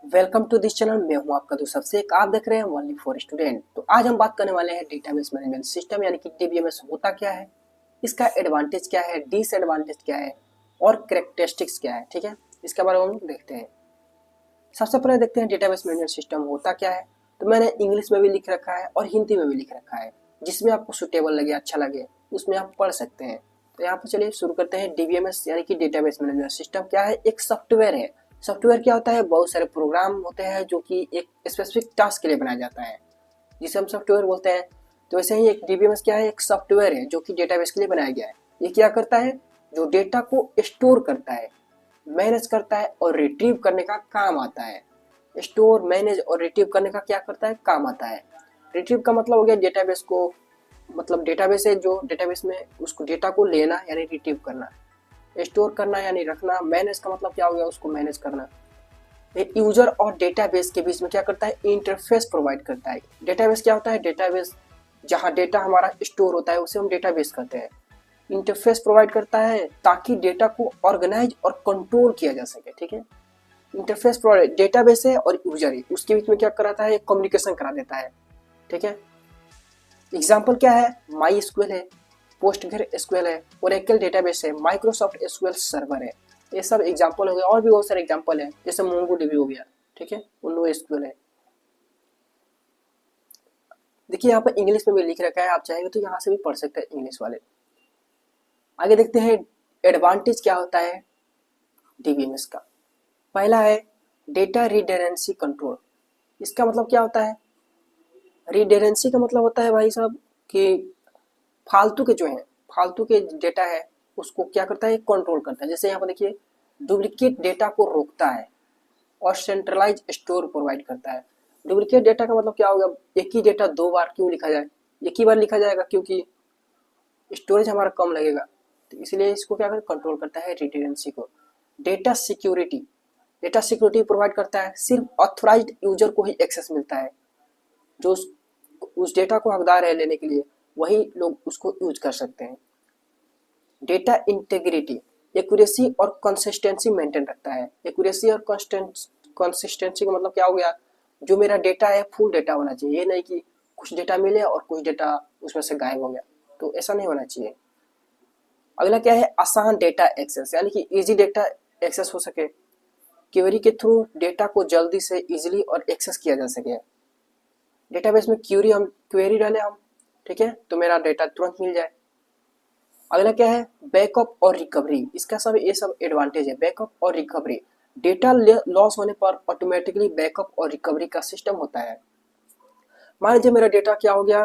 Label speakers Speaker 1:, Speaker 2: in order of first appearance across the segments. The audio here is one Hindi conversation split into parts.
Speaker 1: Welcome to this channel. मैं हूं आपका दोस्त अभिषेक। आप देख रहे हैं ओनली फॉर स्टूडेंट। तो आज हम बात करने वाले हैं डेटाबेस मैनेजमेंट सिस्टम यानी कि डीबीएमएस होता क्या है, इसका एडवांटेज क्या है, डिसएडवांटेज क्या है और कैरेक्टरिस्टिक्स क्या है। ठीक है, इसके बारे में हम देखते हैं। सबसे पहले देखते हैं डेटाबेस मैनेजमेंट सिस्टम होता क्या है। तो मैंने इंग्लिश में भी लिख रखा है और हिंदी में भी लिख रखा है, जिसमें आपको सुटेबल लगे, अच्छा लगे उसमें आप पढ़ सकते हैं। तो यहाँ पर चलिए शुरू करते हैं। डीबीएमएस यानी कि डेटाबेस मैनेजमेंट सिस्टम क्या है? एक सॉफ्टवेयर है। सॉफ्टवेयर क्या होता है? बहुत सारे प्रोग्राम होते हैं जो कि एक स्पेसिफिक टास्क के लिए बनाया जाता है, जिसे हम सॉफ्टवेयर बोलते हैं। तो वैसे ही एक डीबीएमएस क्या है? एक सॉफ्टवेयर है जो कि डेटाबेस के लिए बनाया गया है। ये क्या करता है? जो डेटा को स्टोर करता है, मैनेज करता है और रिट्रीव करने का काम आता है। स्टोर, मैनेज और रिट्रीव करने का क्या करता है? काम आता है। रिट्रीव का मतलब हो गया डेटाबेस को, मतलब डेटाबेस है जो डेटाबेस में उसको डेटा को लेना यानी रिट्रीव करना, स्टोर करना यानी रखना, मैनेज का मतलब क्या हो गया? उसको मैनेज करना। एक यूजर और डेटाबेस के बीच में क्या करता है? इंटरफेस प्रोवाइड करता है। डेटाबेस क्या होता है? डेटाबेस जहाँ डेटा हमारा स्टोर होता है उसे हम डेटाबेस कहते हैं। इंटरफेस प्रोवाइड करता है ताकि डेटा को ऑर्गेनाइज और कंट्रोल किया जा सके। ठीक है, इंटरफेस प्रोवाइड डेटाबेस है और यूजर है, उसके बीच में क्या कराता है? कम्युनिकेशन करा देता है। ठीक है, एग्जाम्पल क्या है? माई स्क्वेल है, पोस्टग्रे एसक्यूएल है, ओरेकल डेटाबेस है, माइक्रोसॉफ्ट एसक्यूएल सर्वर है। ये सब एग्जाम्पल हो गए, और भी बहुत सारे एग्जाम्पल है, जैसे मोंगो डीबी हो गया। ठीक है, उन्नो एसक्यूएल है। देखिए यहाँ पर इंग्लिश में भी लिख रखा है, आप चाहेंगे तो यहाँ से भी पढ़ सकते हैं इंग्लिश वाले। आगे देखते हैं एडवांटेज क्या होता है डीबीएमएस का। पहला है डेटा रिडंडेंसी कंट्रोल। इसका मतलब क्या होता है? रिडंडेंसी का मतलब होता है भाई साहब कि फालतू के जो है, फालतू के डेटा है उसको क्या करता है? कंट्रोल करता है। जैसे यहाँ पर देखिए, डुप्लीकेट डेटा को रोकता है और सेंट्रलाइज स्टोर प्रोवाइड करता है। डुप्लीकेट डेटा का मतलब क्या होगा? एक ही डेटा दो बार क्यों लिखा जाए? एक ही बार लिखा जाएगा क्योंकि स्टोरेज हमारा कम लगेगा, तो इसलिए इसको क्या कर कंट्रोल करता है? रिडंडेंसी को। Data security, data security provide करता है। सिर्फ ऑथराइज्ड यूजर को ही एक्सेस मिलता है, जो उस डेटा को हकदार है लेने के लिए, वही लोग उसको यूज कर सकते हैं। डेटा इंटेग्रिटी, एक्यूरेसी और कंसिस्टेंसी मेंटेन रखता है। एक्यूरेसी और कंसिस्टेंसी का मतलब क्या हो गया? जो मेरा डेटा है फुल डेटा होना चाहिए, ये नहीं कि कुछ डेटा मिले और कुछ डेटा उसमें से गायब हो गया, तो ऐसा नहीं होना चाहिए। अगला क्या है? आसान डेटा एक्सेस, यानी कि इजी डेटा एक्सेस हो सके। क्वेरी के थ्रू डेटा को जल्दी से इजीली और एक्सेस किया जा सके। डेटाबेस में क्वेरी डाले हम, ठीक है, तो मेरा डेटा तुरंत मिल जाए। अगला क्या है? बैकअप और रिकवरी। इसका सब ये सब एडवांटेज है, बैकअप और रिकवरी। डेटा लॉस होने पर ऑटोमेटिकली बैकअप और रिकवरी का सिस्टम होता है। मान लीजिए मेरा डेटा क्या हो गया?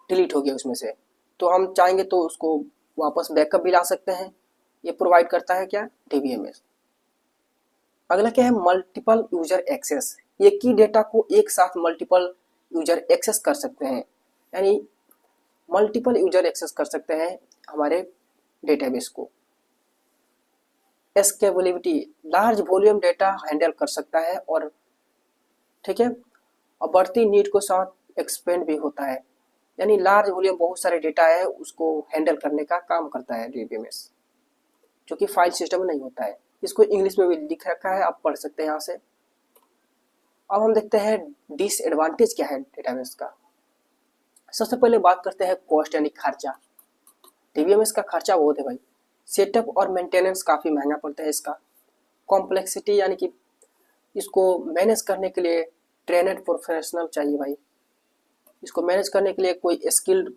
Speaker 1: डिलीट हो गया उसमें से, तो हम चाहेंगे तो उसको वापस बैकअप भी ला सकते हैं। ये प्रोवाइड करता है क्या? डीबीएमएस। अगला क्या है? Multiple user access. एक ही डेटा को एक साथ मल्टीपल यूजर एक्सेस कर सकते हैं, यानी मल्टीपल यूजर एक्सेस कर सकते हैं हमारे डेटाबेस को। Scalability, large volume data handle कर सकता है और ठीक है, और बढ़ती नीड को साथ एक्सपेंड भी होता है, यानी लार्ज वॉल्यूम बहुत सारे डेटा है उसको हैंडल करने का काम करता है डीबीएमएस, जो कि फाइल सिस्टम में नहीं होता है। इसको इंग्लिश में भी लिख रखा है, आप पढ़ सकते हैं यहाँ से। अब हम देखते हैं डिसएडवांटेज क्या है डेटाबेस का। सबसे पहले बात करते हैं कॉस्ट यानी खर्चा। डीबीएमएस का खर्चा बहुत है भाई। सेटअप और मेंटेनेंस काफ़ी महंगा पड़ता है इसका। कॉम्प्लेक्सिटी, यानी कि इसको मैनेज करने के लिए ट्रेनड प्रोफेशनल चाहिए भाई। इसको मैनेज करने के लिए कोई स्किल्ड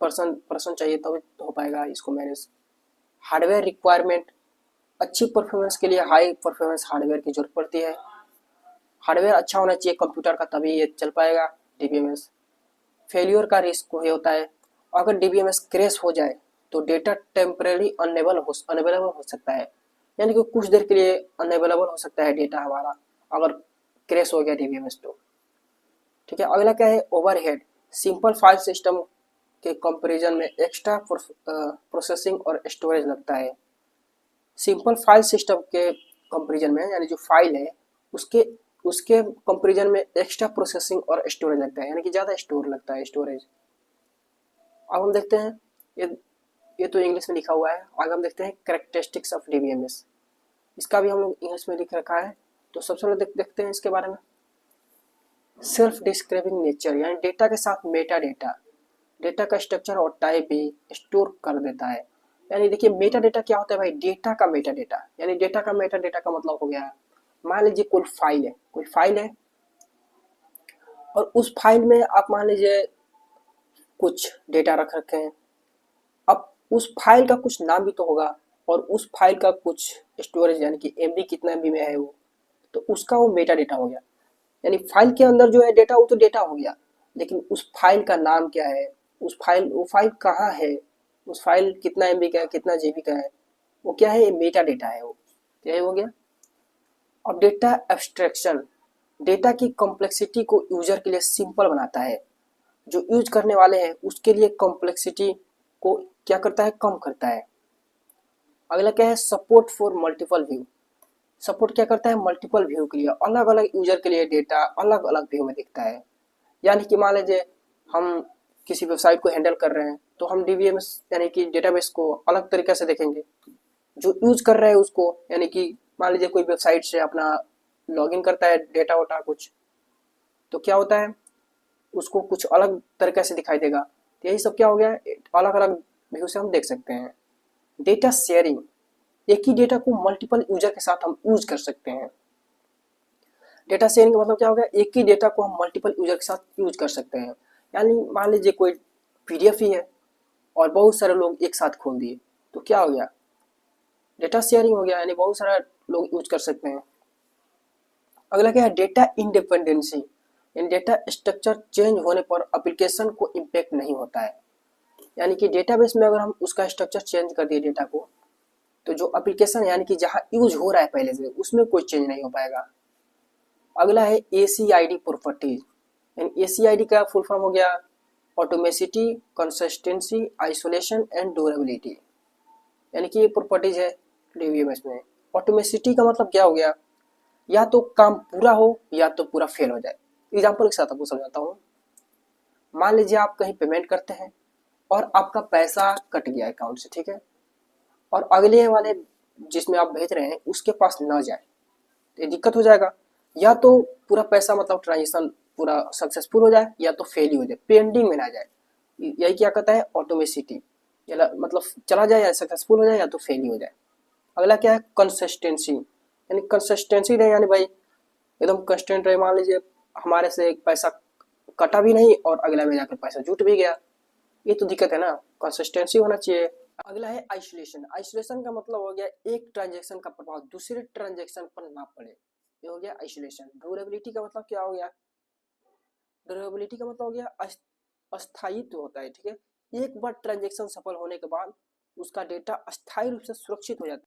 Speaker 1: पर्सन चाहिए तब तो हो पाएगा इसको मैनेज। हार्डवेयर रिक्वायरमेंट, अच्छी परफॉर्मेंस के लिए हाई परफॉर्मेंस हार्डवेयर की जरूरत पड़ती है। हार्डवेयर अच्छा होना चाहिए कंप्यूटर का, तभी ये चल पाएगा डीबीएमएस। फेलियर का रिस्क ये होता है, अगर डीबीएमएस क्रैश हो जाए तो डेटा टेम्परेरी अनअवेलेबल हो सकता है, यानी कि कुछ देर के लिए अनअवेलेबल हो सकता है डेटा हमारा अगर क्रैश हो गया डीबीएमएस तो। ठीक है, अगला क्या है? ओवरहेड। सिंपल फाइल सिस्टम के कंपैरिजन में एक्स्ट्रा प्रोसेसिंग और स्टोरेज लगता है। सिंपल फाइल सिस्टम के कंपैरिजन में, यानी जो फाइल है उसके उसके कंपैरिजन में एक्स्ट्रा प्रोसेसिंग और स्टोरेज लगता है, यानी कि ज़्यादा स्टोर लगता है, स्टोरेज। अब हम देखते हैं, ये तो इंग्लिश में लिखा हुआ है। आगे हम देखते हैं कैरेक्टरिस्टिक्स ऑफ डीबीएमएस। इसका भी हम लोग इंग्लिश में लिख रखा है, तो सबसे पहले देखते हैं इसके बारे में। सेल्फ डिस्क्राइबिंग नेचर, यानी डेटा के साथ मेटा डेटा, डेटा का स्ट्रक्चर और टाइप भी स्टोर कर देता है। यानी देखिए मेटा डेटा क्या होता है भाई, डेटा का मेटा डेटा, यानी डेटा का मेटा डेटा का मतलब हो गया, मान लीजिए कोई फाइल है और उस फाइल में आप मान लीजिए कुछ डेटा रख रखे हैं। अब उस फाइल का कुछ नाम भी तो होगा और उस फाइल का कुछ स्टोरेज, यानी कि एमबी कितना एमबी में है वो, तो उसका वो मेटा डेटा हो गया। यानी फाइल के अंदर जो है डेटा वो तो डेटा हो गया, लेकिन उस फाइल का नाम क्या है, वो फाइल कहाँ है, उस फाइल कितना एमबी का है, कितना जीबी का है, वो क्या है, मेटा डेटा है वो। यही हो गया। अब डेटा एब्स्ट्रैक्शन, डेटा की कॉम्प्लेक्सिटी को यूजर के लिए सिंपल बनाता है, जो यूज करने वाले हैं उसके लिए कॉम्प्लेक्सिटी को क्या करता है, कम करता है। अगला क्या है, support for multiple view, support क्या करता है, मल्टीपल व्यू के लिए, अलग अलग यूजर के लिए डेटा अलग अलग व्यू में दिखता है। यानी कि मान लीजिए हम किसी वेबसाइट को हैंडल कर रहे हैं तो हम डीबीएमएस यानी कि डेटाबेस को अलग तरीके से देखेंगे, जो यूज कर रहे हैं उसको, यानी कि मान लीजिए कोई वेबसाइट से अपना लॉगिन करता है डेटा वोटा कुछ, तो क्या होता है उसको कुछ अलग तरीके से दिखाई देगा। तो यही सब क्या हो गया, अलग अलग व्यू से हम देख सकते हैं। डेटा शेयरिंग, एक ही डेटा को मल्टीपल यूजर के साथ हम यूज कर सकते हैं। डेटा शेयरिंग का मतलब क्या हो गया, एक ही डेटा को हम मल्टीपल यूजर के साथ यूज कर सकते हैं। यानी मान लीजिए कोई पीडीएफ ही है और बहुत सारे लोग एक साथ खोल दिए, तो क्या हो गया, डेटा शेयरिंग हो गया, यानी बहुत सारा लोग यूज कर सकते हैं। अगला क्या है, डेटा इंडिपेंडेंसी, यानी डेटा स्ट्रक्चर चेंज होने पर एप्लीकेशन को इम्पेक्ट नहीं होता है। यानी कि डेटाबेस में अगर हम उसका स्ट्रक्चर चेंज कर दिए डेटा को, तो जो एप्लीकेशन यानी कि जहाँ यूज हो रहा है पहले से, उसमें कोई चेंज नहीं हो पाएगा। अगला है ACID प्रॉपर्टीज, यानी ACID का फुल फॉर्म हो गया atomicity, consistency, isolation and durability. यानी कि ये प्रॉपर्टीज है डीबीएमएस में। ऑटोमेसिटी का मतलब क्या हो गया, या तो काम पूरा हो या तो पूरा फेल हो जाए। एग्जाम्पल के साथ आपको समझाता हूँ। मान लीजिए आप कहीं पेमेंट करते हैं और आपका पैसा कट गया अकाउंट से, ठीक है, और अगले वाले जिसमें आप भेज रहे हैं उसके पास न जाए, तो ये दिक्कत हो जाएगा। या तो पूरा पैसा मतलब ट्रांजेक्शन पूरा सक्सेसफुल हो जाए या तो फेल ही हो जाए, पेंडिंग में ना जाए। यही क्या कहता है, ऑटोमेसिटी, मतलब चला जाए या सक्सेसफुल हो जाए या तो फेल ही हो जाए। अगला क्या है, कंसिस्टेंसी, यानी कंसिस्टेंसी रहे, यानी भाई एकदम कंस्टेंट रहे। मान लीजिए हमारे से एक पैसा कटा भी नहीं और अगला में जाकर पैसा जुट भी गया, ये तो दिक्कत है ना, कंसिस्टेंसी होना चाहिए। अगला है आइसोलेशन, आइसोलेशन का मतलब हो गया एक ट्रांजेक्शन का प्रभाव दूसरे ट्रांजेक्शन पर ना पड़े, ये हो गया आइसोलेशन। ड्यूरेबिलिटी का मतलब क्या हो गया, ड्यूरेबिलिटी का मतलब हो गया अस्थायित्व होता है, ठीक है, एक बार ट्रांजेक्शन सफल होने के बाद उसका डेटा अस्थायी रूप से सुरक्षित हो जाता है।